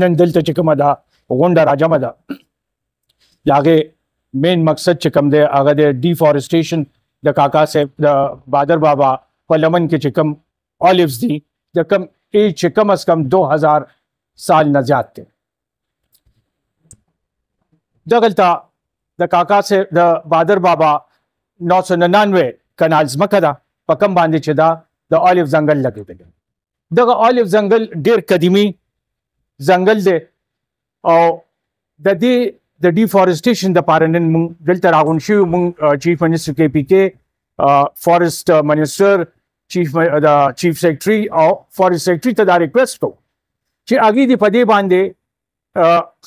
نن دلته چې کومه ده غونډه راجمه ده د هغې مین مقصد چې کوم دی هغه د ډیفارسټیشن د کاکا صاحب د بادر بابا په لمن کې چې کوم الیوز دي د کم ایج چې کم از کم 2000 سال نه زیات دی. دغلته د کاکا صاحب د بادر بابا 999 کنال ځمکه ده په کوم باندې چې دا د الیو ځنګل لګېدلی. دغه الیو ځنګل ډېر قدیمي ځنګل دی او د دې د ډیفارسټیشن دپاره نن موږ دلته راغونډ شوي موږ چیف منسټر کې پی کې فارسټ منسټر چیف سیکرټري او فارسټ سیکرټري ته دا ریکویسټ کوو چې هغوی دې په دې باندې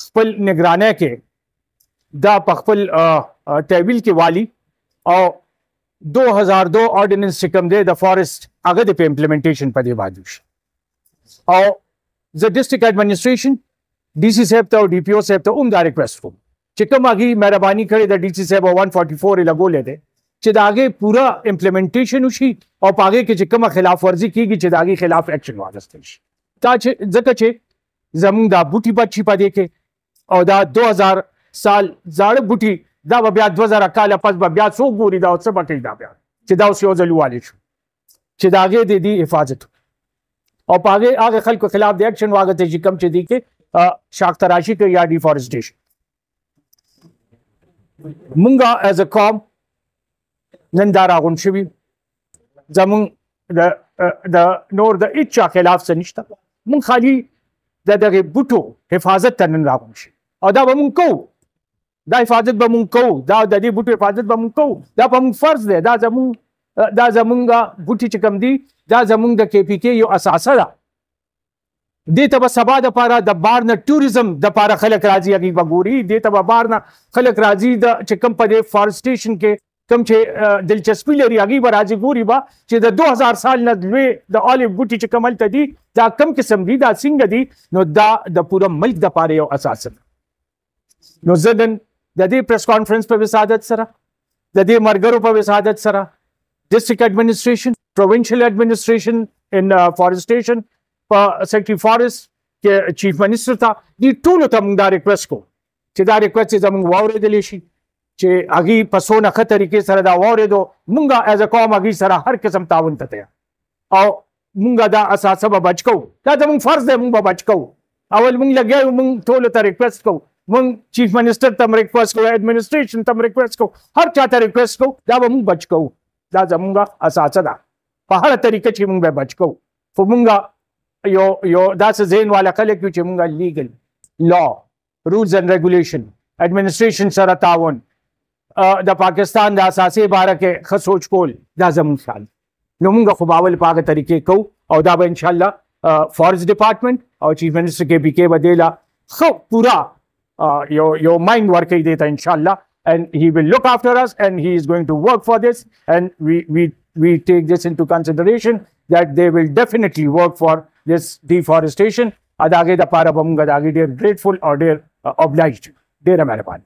خپل نگرانۍ کې دا په خپل تحویل کې والي او 2002 آرډیننس چې کوم دی د فارسټ هغه د په امپلیمنټیشن په دې باندې وشي. او زه ډسټرکټ ایډمنسټریشن ډي سی صاحب ته او ډي پی او صاحب ته هم دا ریکویسټ کوم چې کوم هغوی مهرباني کړې د ډي سی صاحب 144 یې لګولی دی چې د هغې پوره امپلیمنټیشن وشي او په هغې کې چې کومه خلاف ورزي کېږي چې د هغې خلاف ایکشن واخیستل شي. دا چې ځکه چې زموږ دا بوټي بچي په دې کې او دا 2000 سال زاړه بوټي دا به بیا 2000 کاله پس به بیا څوک ګوري دا څه به کوي دا بیا چې دا اوس یو ځل ووالې شو چې د هغې د دې حفاظت او په هغې خلکو خلاف د ایکشن واخیستی چې کوم چې دي کې شاخ تراشي کوي یا ډیفارسټیشن. مونږ ایز ا قوم نن دا راغونډ شوي زمونږ د نور د هېڅ چا خلاف څه نشته مونږ خالي د دغې بوټو حفاظت ته نن راغونډ شي او دا به مونږ کوو دا حفاظت به مونږ کوو دا د دې بوټو حفاظت به مونږ کوو دا په مونږ فرض دی دا زمونږ بوټي چې کوم دي دا زمونږ د کې پی کې یو اساسه ده. دې ته به سبا دپاره د بار نه ټوریزم دپاره خلک راځي هغوی به ګوري دې ته به بار نه خلک راځي چې کوم په دې فارسټیشن کې کوم چې دلچسپي لري هغوی به راځي ګوري به چې د 2000 سال نه لوی د الیو بوټي چې کوم هلته دي دا کوم قسم دي دا څنګه دي نو دا د پوره ملک دپاره یو اساس ده. نو زه نن د دې پریس کانفرنس په وسادت سره د دې ملګرو په وسادت سره ډسټرکټ ایډمنسټریشن پروونشل ایډمنسټریشن ان فارسټیشن په سیکرټري فارسټ کې چیف منسټر ته دې ټولو ته موږ دا ریکویسټ کوو چې دا ریکویسټ چې زموږ واورېدلی شي چې هغوی په څونه ښه طریقې سره دا واورېدو مونږ ایز ا قوم هغوی سره هر قسم تعاون ته تیار او مونږ دا اساسه به بچ کوو دا زموږ فرض دی مونږ به بچ کوو. اول مونږ لګیا یو مونږ ټولو ته ریکویسټ کوو مونږ چیف منسټر ته هم ریکویسټ کوو ایډمنسټریشن ته هم ریکویسټ کوو هر چا ته ریکویسټ کوو دا به مونږ بچ کوو دا زموږ اساسه ده په هره طریقه چې مونږ به بچ کوو. خو مونږ یو داسې ذهن والا خلک یو چې مونږ لیګل لا رولز اینډ ریګولیشن ایډمنسټریشن سره تعاون د پاکستان د اساسي باره کې ښه سوچ کول دا زموږ خیال نو مونږ خو به اول په هغه طریقې کوو او دا به انشاءالله فارسټ ډپارټمنټ او چیف منسټر کې پی کې به دې له ښه پوره یو مایند ورکوي دې ته انشاءالله and he will look after us and he is going to work for this and we take this into consideration that they will definitely work for this deforestation. اداګې دپاره به مونږ د هغې ډېر ګریټفul او ډېر obliged ډېره مهرباني.